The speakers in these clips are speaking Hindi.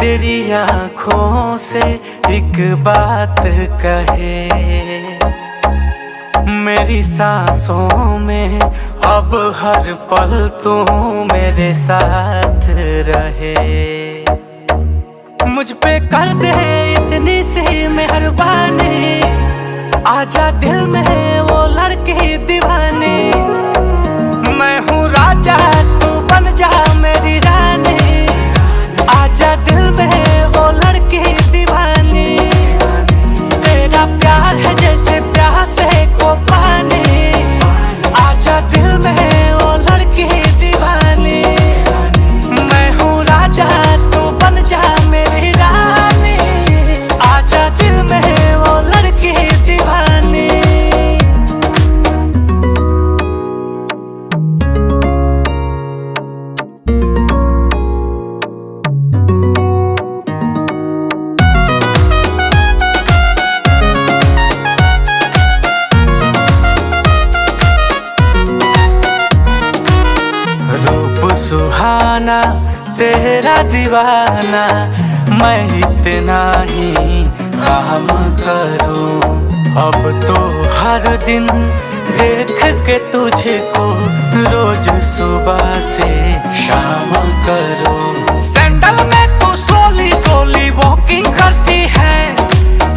तेरी आँखों से एक बात कहे, मेरी सांसों में अब हर पल तू मेरे साथ रहे। मुझ पे कर दे इतनी सी मेहरबानी, आजा दिल में वो लड़की दीवानी। मैं हूँ राजा तू बन जा मेरी रानी, आजा दिल में वो लड़की दीवानी। तेरा प्यार है जैसे प्यासे को पानी, आजा दिल में वो लड़की दीवानी। मैं हूँ राजा तू बन जा मेरी रानी, आजा दिल में वो लड़की दीवानी। रूप सुहाना तेरा दीवाना, मैं इतना ही काम करूं। अब तो हर दिन देख के तुझको रोज सुबह से शाम करूं। सैंडल में तू सोली सोली वॉकिंग करती है,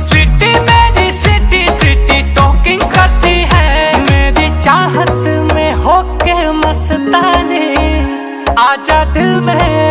स्वीटी मेरी सिटी सिटी टॉकिंग करती है। मेरी चाहत में होके मस्तानी, आजा दिल में